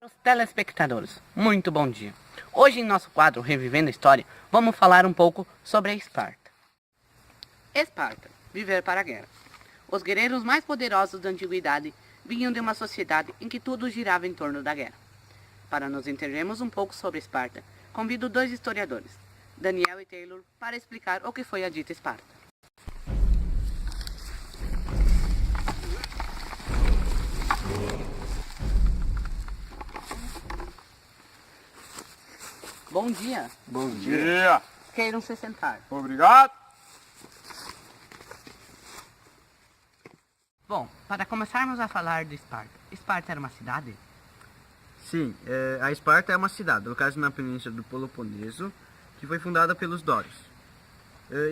Os telespectadores, muito bom dia. Hoje em nosso quadro Revivendo a História, vamos falar um pouco sobre a Esparta. Esparta, viver para a guerra. Os guerreiros mais poderosos da antiguidade vinham de uma sociedade em que tudo girava em torno da guerra. Para nos entendermos um pouco sobre Esparta, convido dois historiadores, Daniel e Taylor, para explicar o que foi a dita Esparta. Bom dia. Bom dia. Queiram se sentar. Obrigado. Bom, para começarmos a falar de Esparta. Esparta era uma cidade? Sim, a Esparta é uma cidade, localizada na península do Peloponeso, que foi fundada pelos dórios,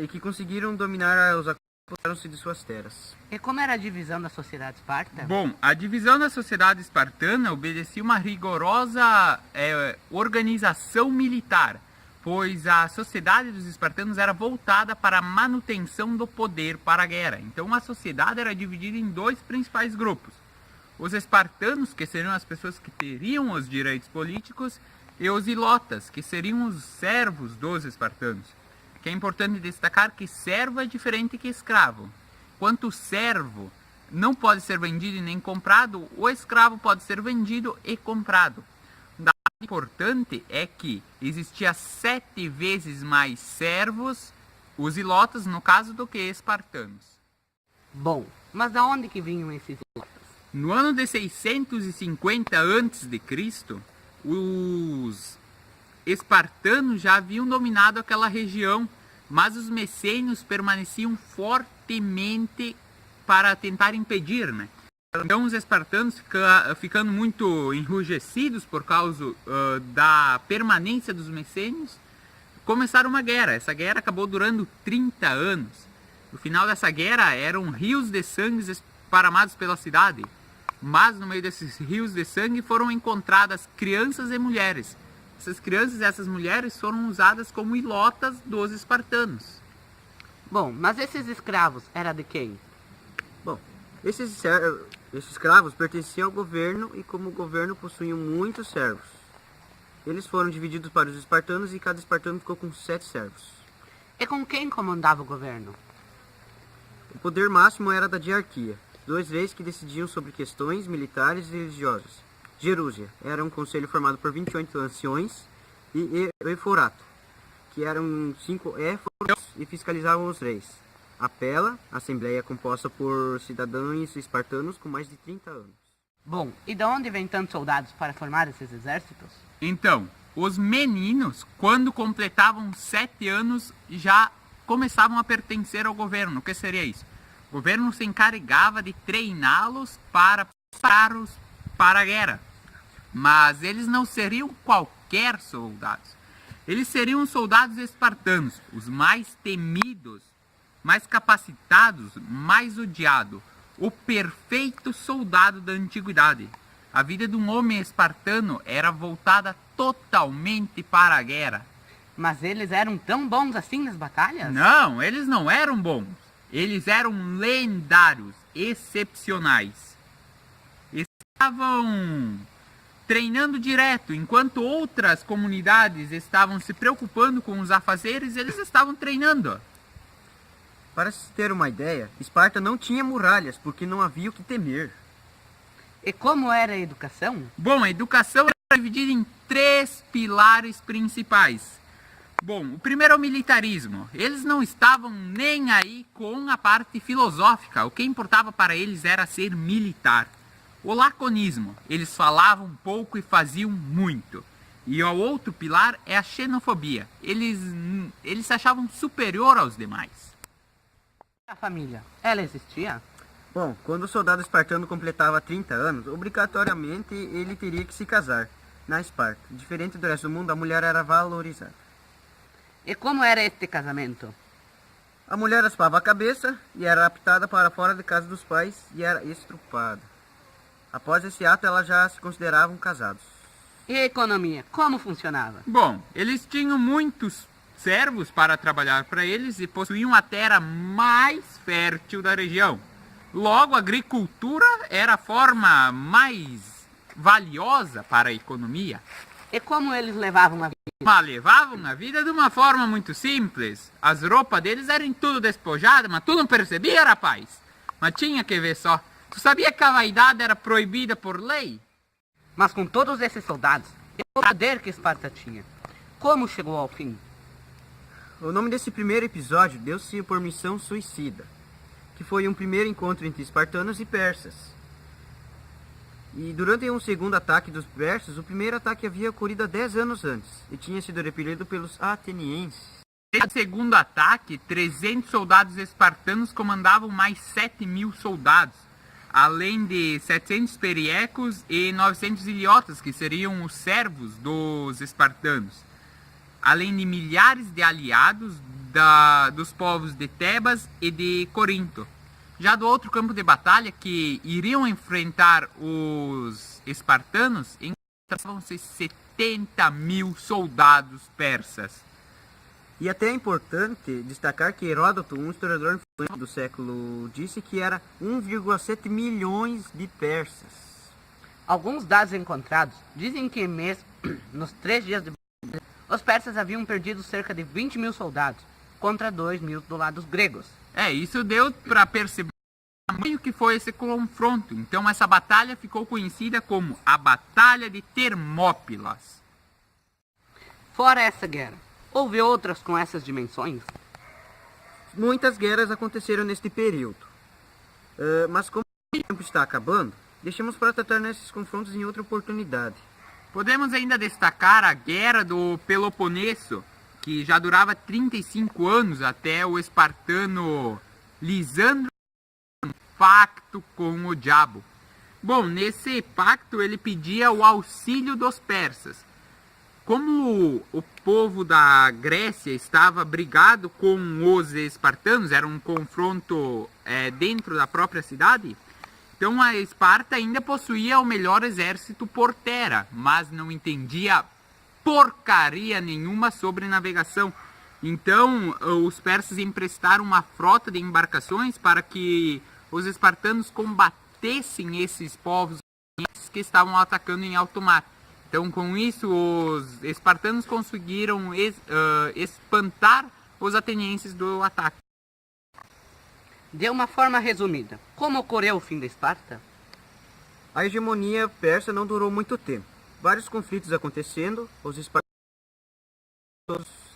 e que conseguiram dominar os apoderaram-se de suas terras. E como era a divisão da sociedade esparta? Bom, a divisão da sociedade espartana obedecia uma rigorosa organização militar, pois a sociedade dos espartanos era voltada para a manutenção do poder para a guerra. Então a sociedade era dividida em dois principais grupos. Os espartanos, que seriam as pessoas que teriam os direitos políticos, e os ilotas, que seriam os servos dos espartanos. Que é importante destacar que servo é diferente que escravo. Enquanto o servo não pode ser vendido e nem comprado, o escravo pode ser vendido e comprado. Um dado importante é que existia 7 vezes mais servos, os ilotas no caso, do que espartanos. Bom, mas de onde que vinham esses ilotas? No ano de 650 a.C., os espartanos já haviam dominado aquela região, mas os messênios permaneciam fortemente para tentar impedir, né? Então os espartanos, ficando muito enrijecidos por causa da permanência dos messênios, começaram uma guerra. Essa guerra acabou durando 30 anos. No final dessa guerra eram rios de sangue esparramados pela cidade, mas no meio desses rios de sangue foram encontradas crianças e mulheres. Essas crianças e essas mulheres foram usadas como ilotas dos espartanos. Bom, mas esses escravos eram de quem? Bom, esses escravos pertenciam ao governo e, como o governo, possuíam muitos servos. Eles foram divididos para os espartanos e cada espartano ficou com 7 servos. E com quem comandava o governo? O poder máximo era da diarquia, 2 reis que decidiam sobre questões militares e religiosas. Jerúsia era um conselho formado por 28 anciões e Eforato, que eram 5 éforos e fiscalizavam os reis. A Pela, assembleia composta por cidadãos espartanos com mais de 30 anos. Bom, e de onde vêm tantos soldados para formar esses exércitos? Então, os meninos, quando completavam 7 anos, já começavam a pertencer ao governo. O que seria isso? O governo se encarregava de treiná-los para prepará-los para a guerra. Mas eles não seriam qualquer soldados. Eles seriam os soldados espartanos, os mais temidos, mais capacitados, mais odiados. O perfeito soldado da antiguidade. A vida de um homem espartano era voltada totalmente para a guerra. Mas eles eram tão bons assim nas batalhas? Não, eles não eram bons. Eles eram lendários, excepcionais. Estavam treinando direto, enquanto outras comunidades estavam se preocupando com os afazeres, eles estavam treinando. Para se ter uma ideia, Esparta não tinha muralhas, porque não havia o que temer. E como era a educação? Bom, a educação era dividida em 3 pilares principais. Bom, o primeiro é o militarismo. Eles não estavam nem aí com a parte filosófica. O que importava para eles era ser militar. O laconismo. Eles falavam pouco e faziam muito. E o outro pilar é a xenofobia. Eles se achavam superior aos demais. A família, ela existia? Bom, quando o soldado espartano completava 30 anos, obrigatoriamente ele teria que se casar. Na Esparta, diferente do resto do mundo, a mulher era valorizada. E como era este casamento? A mulher raspava a cabeça e era raptada para fora de casa dos pais e era estrupada. Após esse ato, elas já se consideravam casados. E a economia, como funcionava? Bom, eles tinham muitos servos para trabalhar para eles e possuíam a terra mais fértil da região. Logo, a agricultura era a forma mais valiosa para a economia. E como eles levavam a vida? Mas levavam a vida de uma forma muito simples. As roupas deles eram tudo despojadas, mas tu não percebia, rapaz? Mas tinha que ver só. Tu sabia que a vaidade era proibida por lei? Mas com todos esses soldados, e o poder que Esparta tinha, como chegou ao fim? O nome desse primeiro episódio deu-se por Missão Suicida, que foi um primeiro encontro entre espartanos e persas. E durante um segundo ataque dos persas, o primeiro ataque havia ocorrido há 10 anos antes e tinha sido repelido pelos atenienses. Nesse segundo ataque, 300 soldados espartanos comandavam mais 7.000 soldados, além de 700 periecos e 900 iliotas, que seriam os servos dos espartanos, além de milhares de aliados dos povos de Tebas e de Corinto. Já do outro campo de batalha, que iriam enfrentar os espartanos, encontravam-se 70.000 soldados persas. E até é importante destacar que Heródoto, um historiador influente do século, disse que era 1,7 milhões de persas. Alguns dados encontrados dizem que mesmo nos 3 dias de batalha, os persas haviam perdido cerca de 20.000 soldados, contra 2.000 do lado dos gregos. Isso deu para perceber o tamanho que foi esse confronto. Então essa batalha ficou conhecida como a Batalha de Termópilas. Fora essa guerra, houve outras com essas dimensões? Muitas guerras aconteceram neste período. Mas como o tempo está acabando, deixamos para tratar nesses confrontos em outra oportunidade. Podemos ainda destacar a Guerra do Peloponeso, que já durava 35 anos até o espartano Lisandro um pacto com o diabo. Bom, nesse pacto ele pedia o auxílio dos persas. Como o povo da Grécia estava brigado com os espartanos, era um confronto dentro da própria cidade, então a Esparta ainda possuía o melhor exército por terra, mas não entendia porcaria nenhuma sobre navegação. Então os persas emprestaram uma frota de embarcações para que os espartanos combatessem esses povos que estavam atacando em alto mar. Então com isso os espartanos conseguiram espantar os atenienses do ataque. De uma forma resumida, como ocorreu o fim da Esparta? A hegemonia persa não durou muito tempo. Vários conflitos acontecendo, os espartanos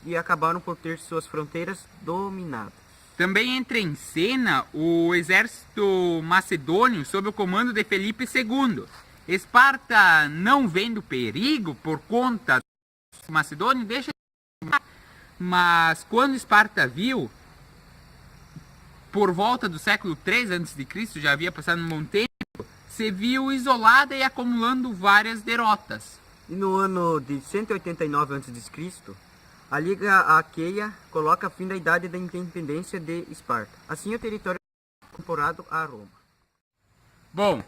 e acabaram por ter suas fronteiras dominadas. Também entra em cena o exército macedônio sob o comando de Felipe II. Esparta, não vendo perigo por conta do macedônio, deixa de... Mas quando Esparta viu, por volta do século III a.C., já havia passado um bom tempo, se viu isolada e acumulando várias derrotas. E no ano de 189 a.C., a Liga Aqueia coloca fim da Idade da Independência de Esparta. Assim o território foi incorporado a Roma. Bom,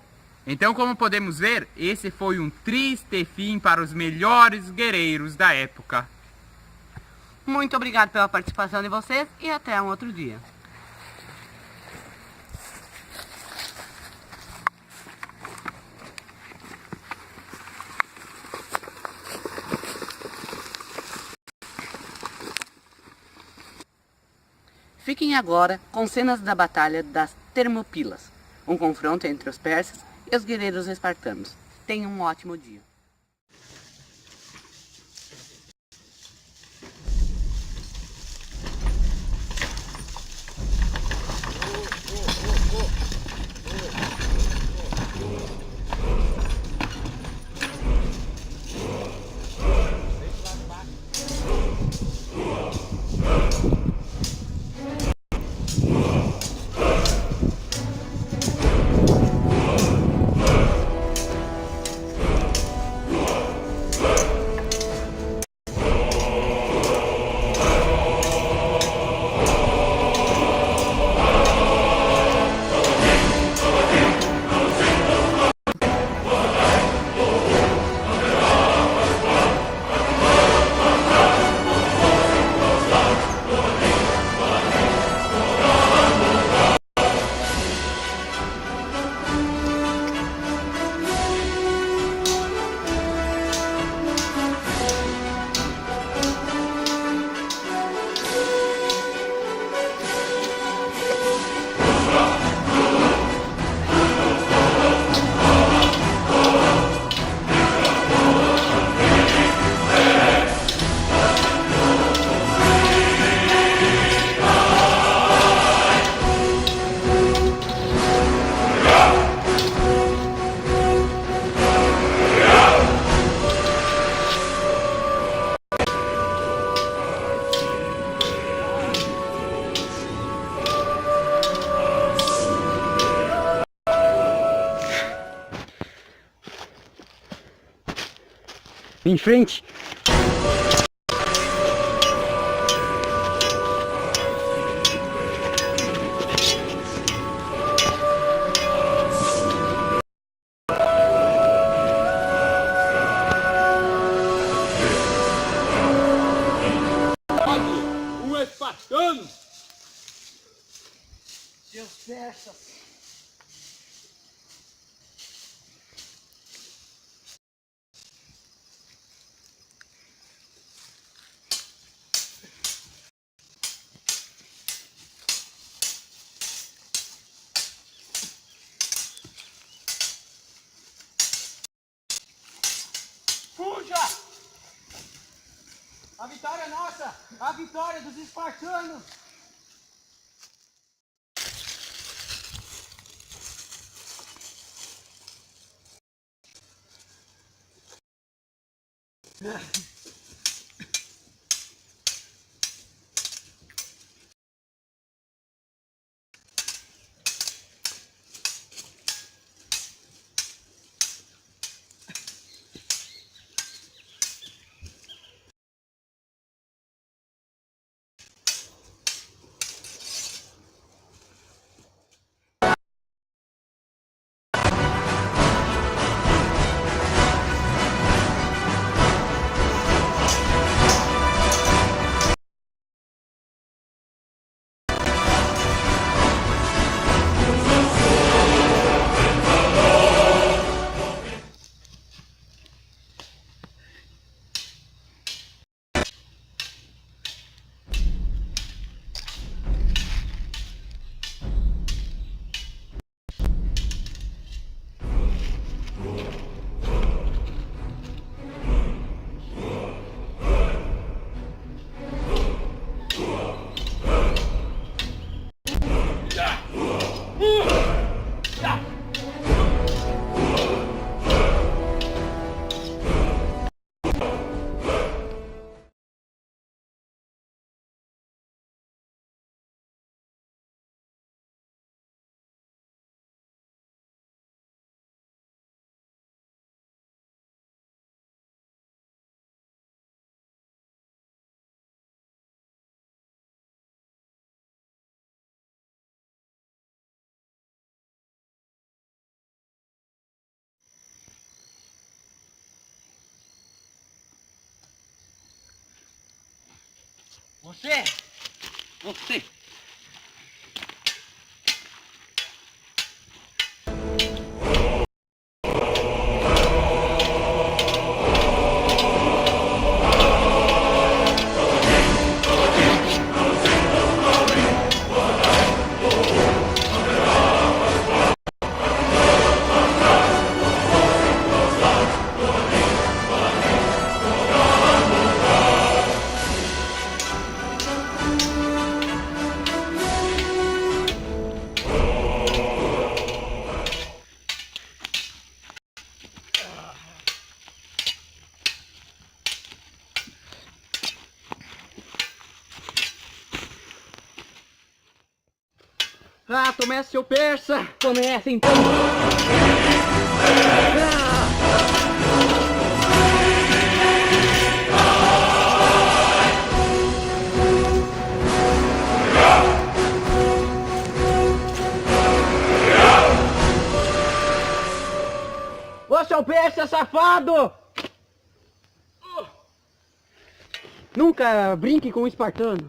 então como podemos ver, esse foi um triste fim para os melhores guerreiros da época. Muito obrigado pela participação de vocês e até um outro dia. Fiquem agora com cenas da Batalha das Termópilas, um confronto entre os persas e os guerreiros espartanos. Tenham um ótimo dia. Em frente! Um espartano! Seus persas! Fuja! A vitória é nossa! A vitória dos espartanos! Você! Você! Ah, comece, seu persa! Começa então! Ô, seu persa, safado! Nunca brinque com um espartano.